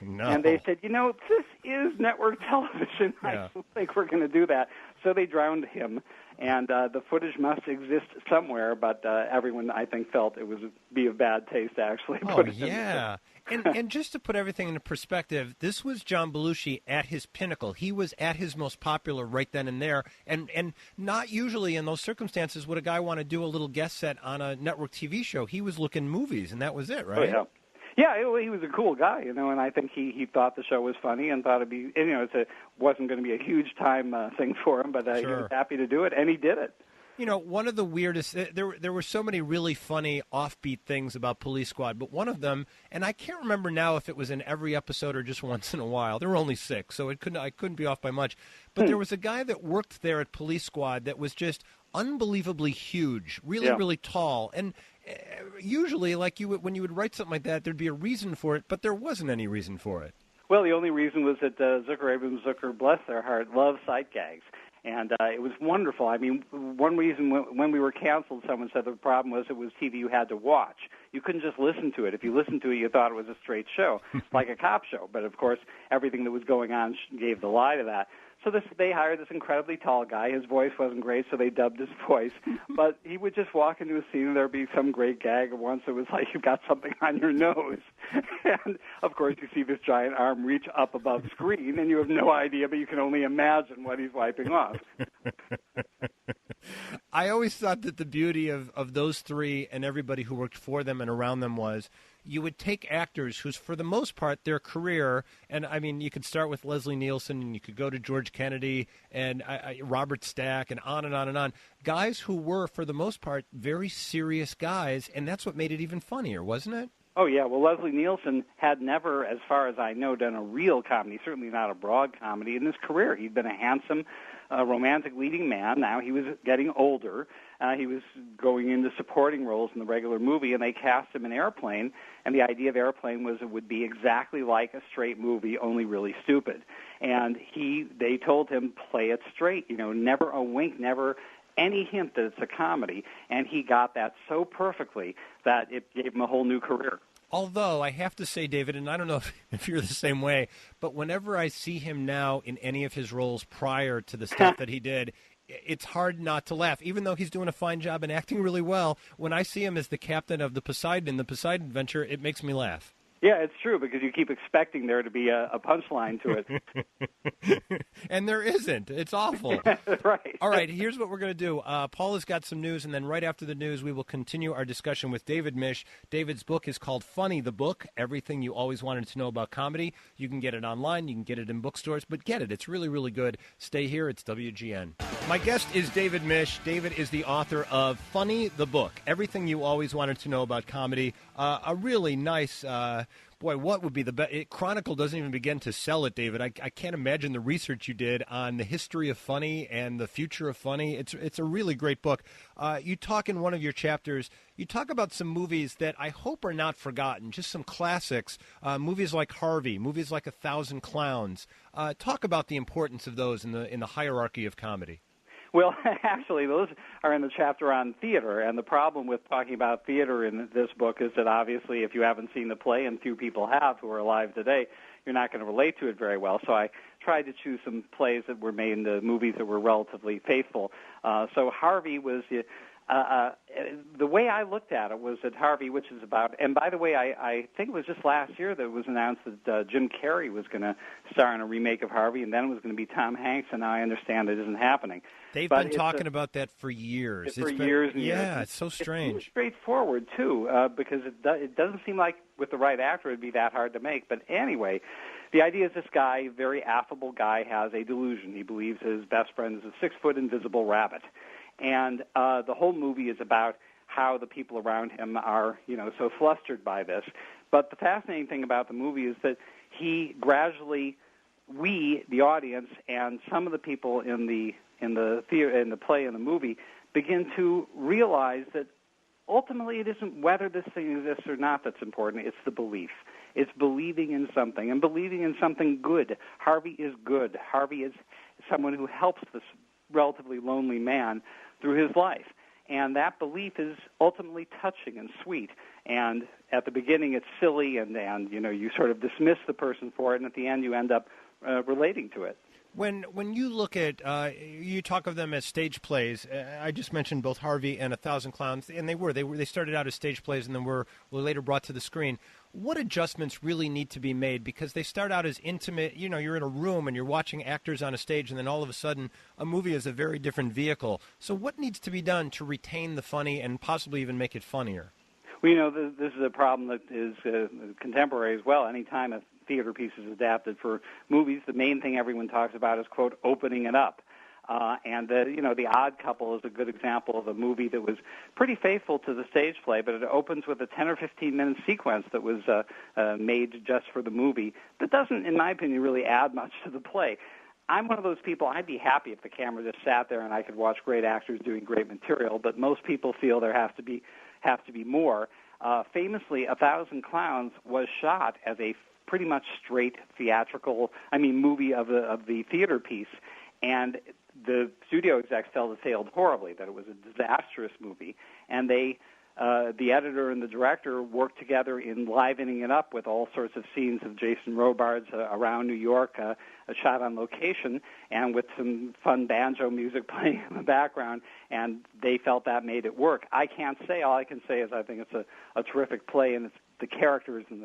No. And they said, this is network television. Yeah. I don't think we're going to do that. So they drowned him, and the footage must exist somewhere, but everyone, I think, felt it would be of bad taste to actually put it in. Yeah. And just to put everything into perspective, this was John Belushi at his pinnacle. He was at his most popular right then and there. And not usually in those circumstances would a guy want to do a little guest set on a network TV show. He was looking movies, and that was it, right? Oh, yeah. Yeah, he was a cool guy, and I think he thought the show was funny and thought it'd be, it wasn't going to be a huge time thing for him, but he was happy to do it, and he did it. One of the weirdest, there were so many really funny offbeat things about Police Squad, but one of them, and I can't remember now if it was in every episode or just once in a while. There were only 6, so I couldn't be off by much. But there was a guy that worked there at Police Squad that was just unbelievably huge, really tall. And usually, when you would write something like that, there'd be a reason for it, but there wasn't any reason for it. Well, the only reason was that Abrams Zucker, bless their heart, loved sight gags. And it was wonderful. I mean, one reason when we were canceled, someone said the problem was it was TV you had to watch. You couldn't just listen to it. If you listened to it, you thought it was a straight show, like a cop show. But, of course, everything that was going on gave the lie to that. So they hired this incredibly tall guy. His voice wasn't great, so they dubbed his voice. But he would just walk into a scene, and there would be some great gag. And once it was like, you've got something on your nose. And, of course, you see this giant arm reach up above screen, and you have no idea, but you can only imagine what he's wiping off. I always thought that the beauty of those three and everybody who worked for them and around them was you would take actors whose, for the most part, their career, and I mean, you could start with Leslie Nielsen, and you could go to George Kennedy and Robert Stack, and on and on and on. Guys who were, for the most part, very serious guys, and that's what made it even funnier, wasn't it? Oh, yeah. Well, Leslie Nielsen had never, as far as I know, done a real comedy, certainly not a broad comedy in his career. He'd been a handsome, romantic leading man. Now he was getting older. He was going into supporting roles in the regular movie, and they cast him in Airplane, and the idea of Airplane was it would be exactly like a straight movie, only really stupid. And they told him, play it straight, never a wink, never any hint that it's a comedy, and he got that so perfectly that it gave him a whole new career. Although, I have to say, David, and I don't know if you're the same way, but whenever I see him now in any of his roles prior to the stuff that he did, it's hard not to laugh. Even though he's doing a fine job and acting really well, when I see him as the captain of the Poseidon Adventure, it makes me laugh. Yeah, it's true, because you keep expecting there to be a punchline to it. And there isn't. It's awful. Right. All right, here's what we're going to do. Paul has got some news, and then right after the news, we will continue our discussion with David Misch. David's book is called Funny, the Book, Everything You Always Wanted to Know About Comedy. You can get it online. You can get it in bookstores, but get it. It's really, really good. Stay here. It's WGN. My guest is David Misch. David is the author of Funny, the Book, Everything You Always Wanted to Know About Comedy. A really nice... Boy, what would be the best? Chronicle doesn't even begin to sell it, David. I can't imagine the research you did on the history of funny and the future of funny. It's a really great book. You talk in one of your chapters, you talk about some movies that I hope are not forgotten, just some classics, movies like Harvey, movies like 1,000 Clowns. Talk about the importance of those in the hierarchy of comedy. Well, actually, those are in the chapter on theater, and the problem with talking about theater in this book is that obviously if you haven't seen the play, and few people have who are alive today, you're not going to relate to it very well. So I tried to choose some plays that were made into movies that were relatively faithful. So Harvey was... the way I looked at it was that Harvey, which is about, and by the way, I think it was just last year that it was announced that Jim Carrey was going to star in a remake of Harvey, and then it was going to be Tom Hanks, and now I understand it isn't happening. They've been talking about that for years. Years and years. Yeah, it's so strange. It's straightforward, too, because it doesn't seem like with the right actor it would be that hard to make. But anyway, the idea is this guy, very affable guy, has a delusion. He believes his best friend is a 6-foot invisible rabbit. And the whole movie is about how the people around him are, so flustered by this. But the fascinating thing about the movie is that he gradually, we, the audience, and some of the people in the theater, in the play, in the movie, begin to realize that ultimately it isn't whether this thing exists or not that's important. It's the belief. It's believing in something, and believing in something good. Harvey is good. Harvey is someone who helps this relatively lonely man through his life. And that belief is ultimately touching and sweet. And at the beginning it's silly, and you sort of dismiss the person for it, and at the end you end up relating to it. When you look at, you talk of them as stage plays. I just mentioned both Harvey and 1,000 Clowns, and they started out as stage plays and then were later brought to the screen. What adjustments really need to be made? Because they start out as intimate, you're in a room and you're watching actors on a stage, and then all of a sudden a movie is a very different vehicle. So what needs to be done to retain the funny and possibly even make it funnier? Well, this is a problem that is contemporary as well. Anytime a theater piece is adapted for movies, the main thing everyone talks about is, quote, opening it up. And The Odd Couple is a good example of a movie that was pretty faithful to the stage play, but it opens with a 10 or 15-minute sequence that was made just for the movie that doesn't, in my opinion, really add much to the play. I'm one of those people, I'd be happy if the camera just sat there and I could watch great actors doing great material, but most people feel there have to be more. Famously, 1,000 Clowns was shot as a pretty much straight theatrical, movie of the theater piece. And the studio execs felt it failed horribly, that it was a disastrous movie, and they, the editor and the director worked together in livening it up with all sorts of scenes of Jason Robards around New York, a shot on location, and with some fun banjo music playing in the background, and they felt that made it work. I can't say. All I can say is I think it's a terrific play, and it's the characters and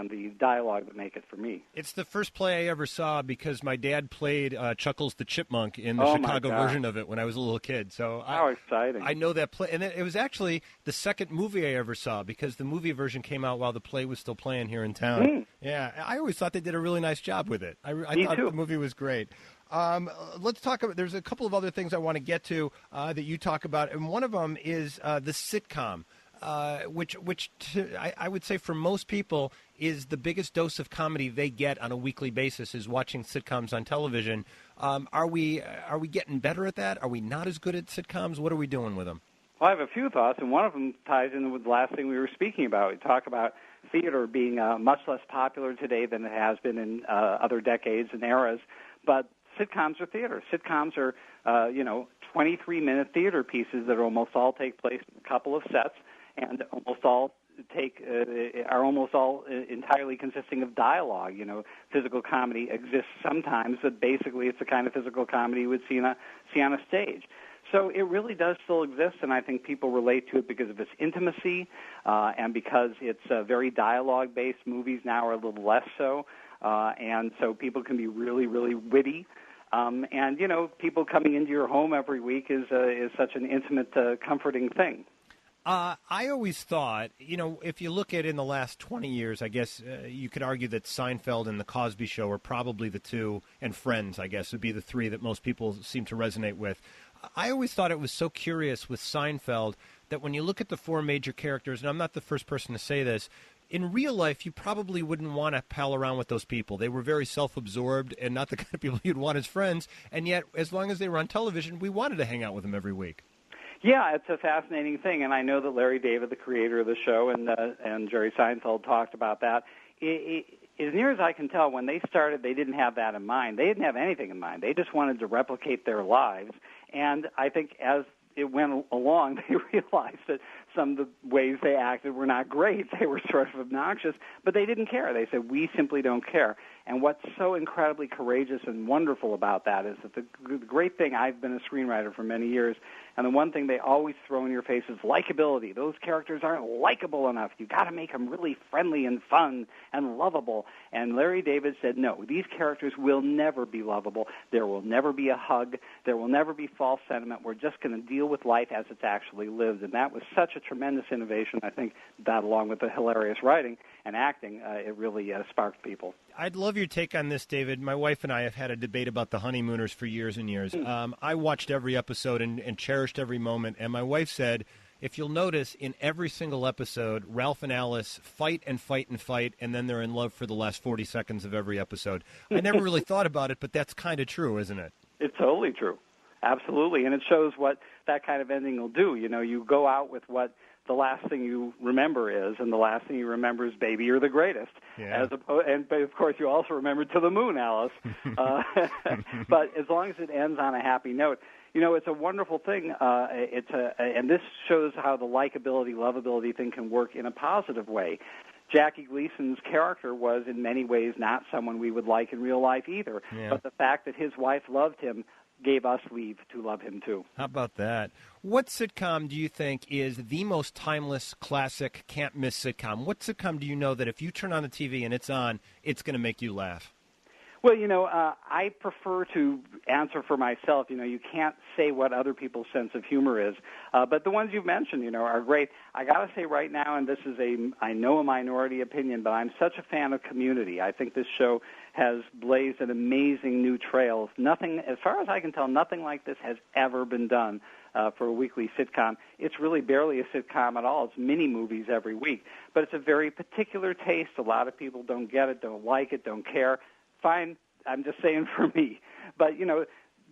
the dialogue that make it for me. It's the first play I ever saw because my dad played Chuckles the Chipmunk in the Chicago version of it when I was a little kid. So how exciting! I know that play, and it was actually the second movie I ever saw because the movie version came out while the play was still playing here in town. Yeah, I always thought they did a really nice job with it. I thought the movie was great. Let's talk about. There's a couple of other things I want to get to that you talk about, and one of them is the sitcom. Which I would say for most people is the biggest dose of comedy they get on a weekly basis is watching sitcoms on television. Are we getting better at that? Are we not as good at sitcoms? What are we doing with them? Well, I have a few thoughts, and one of them ties in with the last thing we were speaking about. We talk about theater being much less popular today than it has been in other decades and eras, but sitcoms are theater. Sitcoms are 23-minute theater pieces that almost all take place in a couple of sets, and almost all entirely consisting of dialogue. Physical comedy exists sometimes, but basically it's the kind of physical comedy you would see on a stage. So it really does still exist, and I think people relate to it because of its intimacy and because it's very dialogue-based. Movies now are a little less so, and so people can be really, really witty. And people coming into your home every week is such an intimate, comforting thing. I always thought, if you look at in the last 20 years, I guess you could argue that Seinfeld and The Cosby Show are probably the two, and Friends, I guess, would be the three that most people seem to resonate with. I always thought it was so curious with Seinfeld that when you look at the four major characters, and I'm not the first person to say this, in real life, you probably wouldn't want to pal around with those people. They were very self-absorbed and not the kind of people you'd want as friends, and yet, as long as they were on television, we wanted to hang out with them every week. Yeah, it's a fascinating thing, and I know that Larry David, the creator of the show, and Jerry Seinfeld talked about that. As near as I can tell, when they started, they didn't have that in mind. They didn't have anything in mind. They just wanted to replicate their lives, and I think as it went along, they realized that some of the ways they acted were not great. They were sort of obnoxious, but they didn't care. They said, we simply don't care. And what's so incredibly courageous and wonderful about that is that the great thing, I've been a screenwriter for many years, and the one thing they always throw in your face is likability. Those characters aren't likable enough. You got to make them really friendly and fun and lovable. And Larry David said, no, these characters will never be lovable. There will never be a hug. There will never be false sentiment. We're just going to deal with life as it's actually lived. And that was such a tremendous innovation. I think that, along with the hilarious writing and acting, it really sparked people. I'd love your take on this, David. My wife and I have had a debate about the Honeymooners for years and years. I watched every episode and cherished every moment, and my wife said, if you'll notice, in every single episode, Ralph and Alice fight and fight and fight, and then they're in love for the last 40 seconds of every episode. I never really thought about it, but that's kind of true, isn't it? It's totally true. Absolutely, and it shows what that kind of ending will do. You go out with what the last thing you remember is, and the last thing you remember is "Baby, You're the Greatest." Yeah. But of course, you also remember "To the Moon, Alice." But as long as it ends on a happy note, it's a wonderful thing. And this shows how the likability, lovability thing can work in a positive way. Jackie Gleason's character was in many ways not someone we would like in real life either. Yeah. But the fact that his wife loved him gave us leave to love him too. How about that? What sitcom do you think is the most timeless, classic, can't-miss sitcom? What sitcom do you know that if you turn on the TV and it's on, it's going to make you laugh? Well, I prefer to answer for myself. You can't say what other people's sense of humor is. But the ones you've mentioned, are great. I got to say right now, and this is I know a minority opinion, but I'm such a fan of Community. I think this show has blazed an amazing new trail. Nothing, as far as I can tell, nothing like this has ever been done for a weekly sitcom. It's really barely a sitcom at all. It's mini movies every week. But it's a very particular taste. A lot of people don't get it, don't like it, don't care. Fine, I'm just saying for me. But,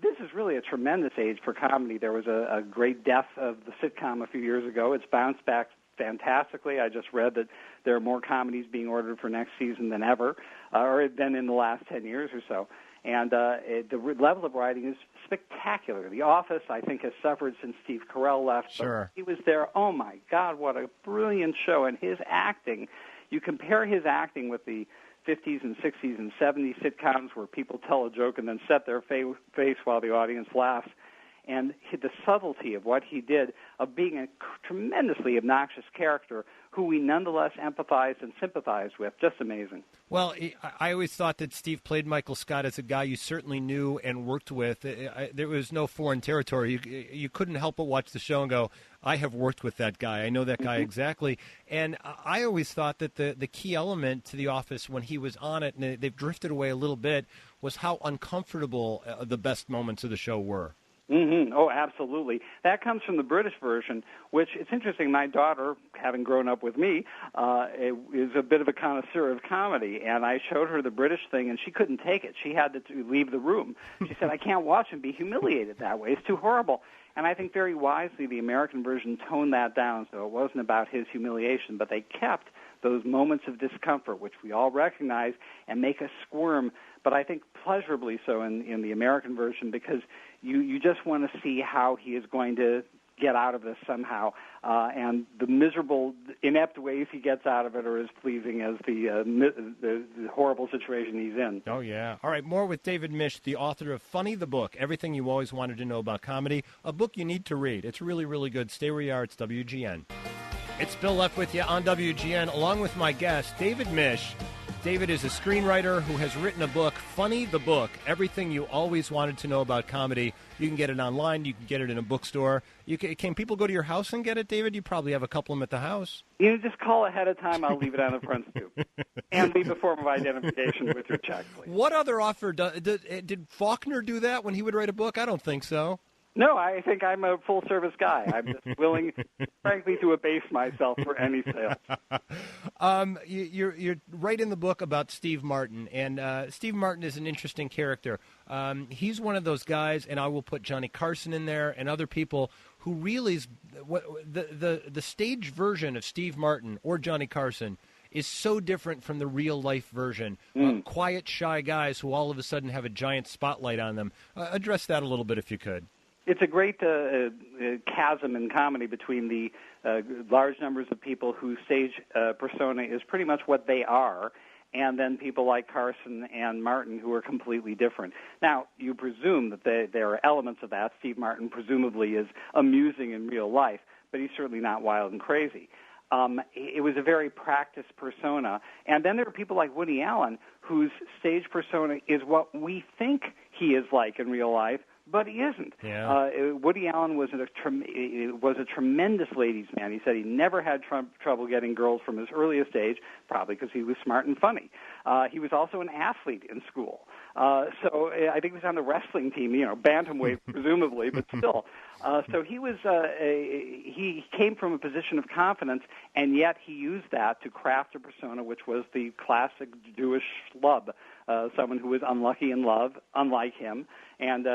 this is really a tremendous age for comedy. There was a great death of the sitcom a few years ago. It's bounced back fantastically. I just read that there are more comedies being ordered for next season than ever, or than in the last 10 years or so. And the level of writing is spectacular. The Office, I think, has suffered since Steve Carell left. Sure. But he was there. Oh, my God, what a brilliant show. And his acting, you compare his acting with the 50s and 60s and 70s sitcoms where people tell a joke and then set their face while the audience laughs. And the subtlety of what he did, of being a tremendously obnoxious character who we nonetheless empathized and sympathized with, just amazing. Well, I always thought that Steve played Michael Scott as a guy you certainly knew and worked with. There was no foreign territory. You couldn't help but watch the show and go, I have worked with that guy. I know that guy exactly. And I always thought that the key element to The Office when he was on it, and they've drifted away a little bit, was how uncomfortable the best moments of the show were. Mm-hmm. Oh, absolutely. That comes from the British version, which it's interesting. My daughter, having grown up with me, is a bit of a connoisseur of comedy, and I showed her the British thing, and she couldn't take it. She had to leave the room. She said, I can't watch him be humiliated that way. It's too horrible. And I think very wisely the American version toned that down, so it wasn't about his humiliation, but they kept those moments of discomfort, which we all recognize, and make us squirm, but I think pleasurably so in the American version, because you just want to see how he is going to get out of this somehow, and the miserable, inept ways he gets out of it are as pleasing as the horrible situation he's in. Oh, yeah. All right, more with David Misch, the author of Funny the Book, Everything You Always Wanted to Know About Comedy, a book you need to read. It's really, really good. Stay where you are. It's WGN. It's Bill Leff with you on WGN, along with my guest, David Misch. David is a screenwriter who has written a book, Funny the Book, Everything You Always Wanted to Know About Comedy. You can get it online. You can get it in a bookstore. Can people go to your house and get it, David? You probably have a couple of them at the house. Just call ahead of time. I'll leave it on the front stoop. And leave a form of identification with your check, please. What other author did Faulkner do that when he would write a book? I don't think so. No, I think I'm a full-service guy. I'm just willing, frankly, to abase myself for any sale. You're right in the book about Steve Martin, and Steve Martin is an interesting character. He's one of those guys, and I will put Johnny Carson in there and other people who really is the stage version of Steve Martin or Johnny Carson is so different from the real-life version. Quiet, shy guys who all of a sudden have a giant spotlight on them. Address that a little bit if you could. It's a great chasm in comedy between the large numbers of people whose stage persona is pretty much what they are, and then people like Carson and Martin who are completely different. Now, you presume that there are elements of that. Steve Martin presumably is amusing in real life, but he's certainly not wild and crazy. It was a very practiced persona. And then there are people like Woody Allen whose stage persona is what we think he is like in real life, but he isn't. Yeah. Woody Allen was a tremendous ladies' man. He said he never had trouble getting girls from his earliest age, probably because he was smart and funny. He was also an athlete in school. So I think he was on the wrestling team, bantamweight presumably, but still. So he came from a position of confidence, and yet he used that to craft a persona which was the classic Jewish schlub, someone who was unlucky in love, unlike him, and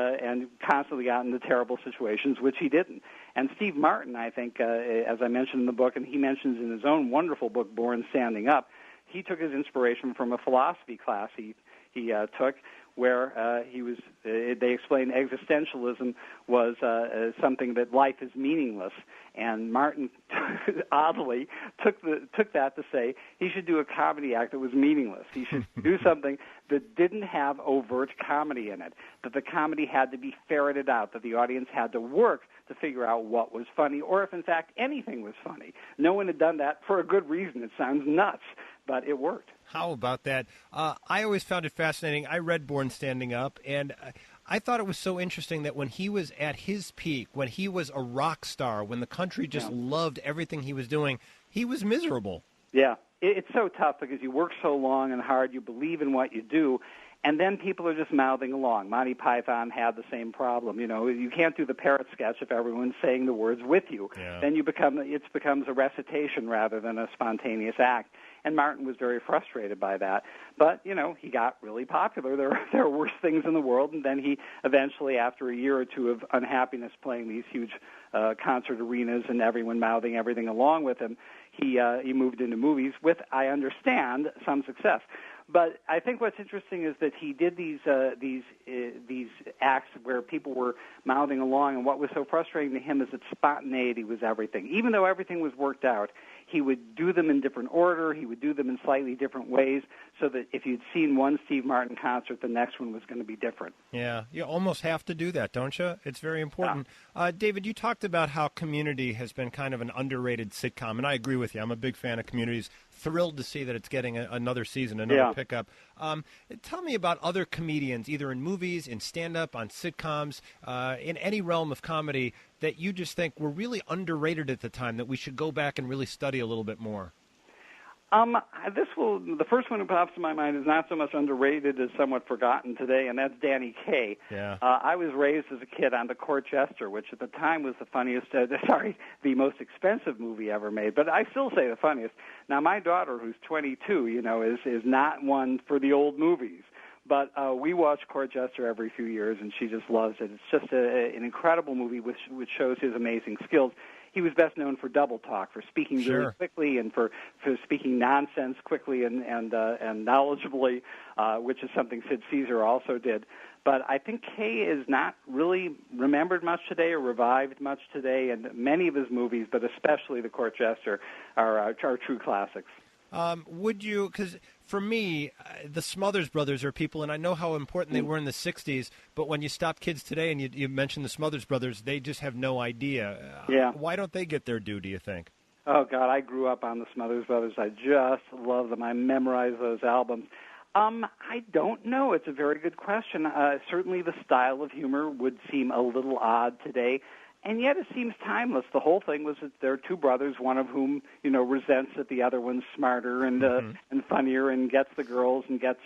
constantly got into terrible situations, which he didn't. And Steve Martin, I think, as I mentioned in the book, and he mentions in his own wonderful book, Born Standing Up, he took his inspiration from a philosophy class he took, where they explained existentialism was something that life is meaningless, and Martin oddly took that to say he should do a comedy act that was meaningless. He should do something that didn't have overt comedy in it, that the comedy had to be ferreted out, that the audience had to work to figure out what was funny, or if in fact anything was funny. No one had done that for a good reason. It sounds nuts, but it worked. How about that? I always found it fascinating. I read Born Standing Up, and I thought it was so interesting that when he was at his peak, when he was a rock star, when the country just loved everything he was doing, he was miserable. Yeah, it's so tough because you work so long and hard, you believe in what you do, and then people are just mouthing along. Monty Python had the same problem. You can't do the parrot sketch if everyone's saying the words with you. Yeah. Then it becomes a recitation rather than a spontaneous act. And Martin was very frustrated by that. But, he got really popular. There are worse things in the world. And then he eventually, after a year or two of unhappiness playing these huge concert arenas and everyone mouthing everything along with him, he moved into movies with, I understand, some success. But I think what's interesting is that he did these acts where people were mouthing along, and what was so frustrating to him is that spontaneity was everything. Even though everything was worked out, he would do them in different order. He would do them in slightly different ways, so that if you'd seen one Steve Martin concert, the next one was going to be different. Yeah, you almost have to do that, don't you? It's very important. Yeah. David, you talked about how Community has been kind of an underrated sitcom, and I agree with you. I'm a big fan of Community's. Thrilled to see that it's getting another season, another pickup. Tell me about other comedians, either in movies, in stand-up, on sitcoms, in any realm of comedy, that you just think were really underrated at the time, that we should go back and really study a little bit more. The first one that pops to my mind is not so much underrated as somewhat forgotten today, and that's Danny Kaye. Yeah. I was raised as a kid on The Court Jester, which at the time was the most expensive movie ever made, but I still say the funniest. Now, my daughter, who's 22, is not one for the old movies. But we watch Court Jester every few years, and she just loves it. It's just an incredible movie which shows his amazing skills. He was best known for double talk, for speaking really quickly and for speaking nonsense quickly and knowledgeably, which is something Sid Caesar also did. But I think Kaye is not really remembered much today or revived much today, and many of his movies, but especially The Court Jester, are true classics. Would you, because for me, the Smothers Brothers are people, and I know how important they were in the 60s, but when you stop kids today and you mention the Smothers Brothers, they just have no idea. Why don't they get their due, do you think? Oh, God, I grew up on the Smothers Brothers. I just love them. I memorized those albums. I don't know. It's a very good question. Certainly the style of humor would seem a little odd today. And yet it seems timeless. The whole thing was that there are two brothers, one of whom, resents that the other one's smarter and funnier and gets the girls and gets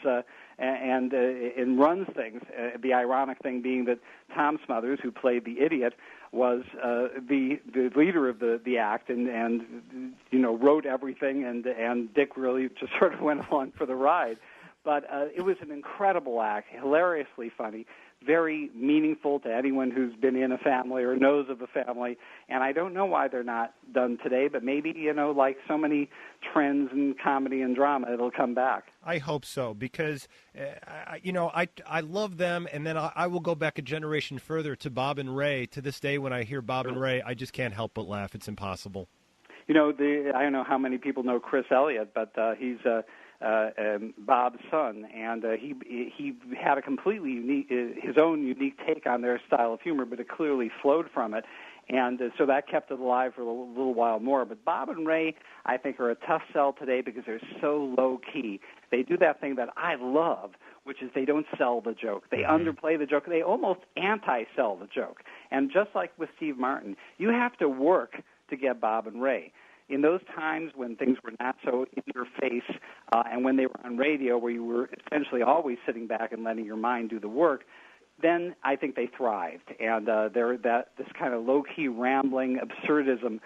and runs things. The ironic thing being that Tom Smothers, who played the idiot, was the leader of the act and wrote everything, and Dick really just sort of went along for the ride. But it was an incredible act, hilariously funny, very meaningful to anyone who's been in a family or knows of a family. And I don't know why they're not done today, but maybe, like so many trends in comedy and drama, it'll come back. I hope so, because, I love them, and then I will go back a generation further to Bob and Ray. To this day, when I hear Bob and Ray, I just can't help but laugh. It's impossible. I don't know how many people know Chris Elliott, but he's Bob's son, and he had a completely unique, his own unique take on their style of humor, but it clearly flowed from it, and so that kept it alive for a little while more. But Bob and Ray, I think, are a tough sell today because they're so low-key. They do that thing that I love, which is they don't sell the joke. They underplay the joke. They almost anti-sell the joke. And just like with Steve Martin, you have to work to get Bob and Ray. In those times when things were not so in your face, and when they were on radio where you were essentially always sitting back and letting your mind do the work, then I think they thrived. And this kind of low-key rambling absurdism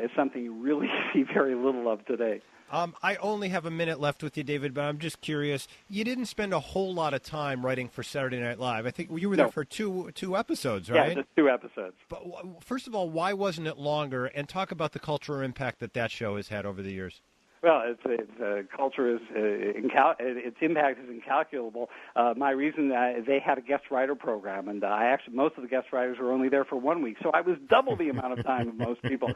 is something you really see very little of today. I only have a minute left with you, David, but I'm just curious. You didn't spend a whole lot of time writing for Saturday Night Live. I think you were there for two episodes, right? Yeah, just 2 episodes. But first of all, why wasn't it longer? And talk about the cultural impact that show has had over the years. Well, its culture is its impact is incalculable. My reason they had a guest writer program, and most of the guest writers were only there for 1 week, so I was double the amount of time of most people.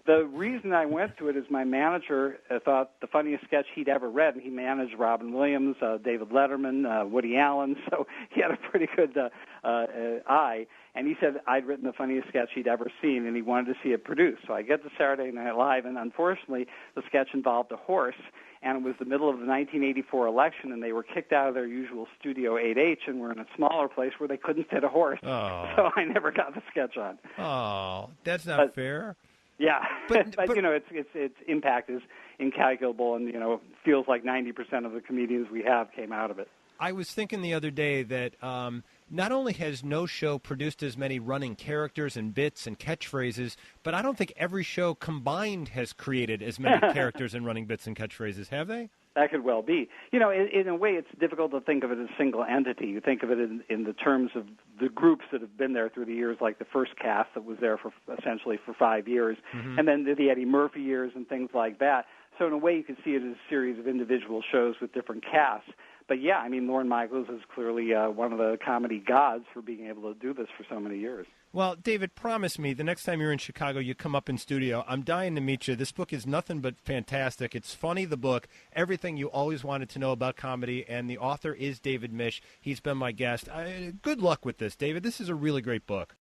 The reason I went to it is my manager thought the funniest sketch he'd ever read, and he managed Robin Williams, David Letterman, Woody Allen, so he had a pretty good eye. And he said I'd written the funniest sketch he'd ever seen, and he wanted to see it produced. So I get to Saturday Night Live, and unfortunately, the sketch involved a horse, and it was the middle of the 1984 election, and they were kicked out of their usual Studio 8H and were in a smaller place where they couldn't fit a horse. Oh. So I never got the sketch on. Oh, that's not fair. Yeah, but its impact is incalculable, and feels like 90% of the comedians we have came out of it. I was thinking the other day that not only has no show produced as many running characters and bits and catchphrases, but I don't think every show combined has created as many characters and running bits and catchphrases, have they? That could well be. In a way, it's difficult to think of it as a single entity. You think of it in the terms of the groups that have been there through the years, like the first cast that was there for essentially for 5 years, and then the Eddie Murphy years and things like that. So in a way, you can see it as a series of individual shows with different casts. But yeah, I mean, Lorne Michaels is clearly one of the comedy gods for being able to do this for so many years. Well, David, promise me the next time you're in Chicago, you come up in studio. I'm dying to meet you. This book is nothing but fantastic. It's Funny, the book, everything you always wanted to know about comedy, and the author is David Misch. He's been my guest. Good luck with this, David. This is a really great book.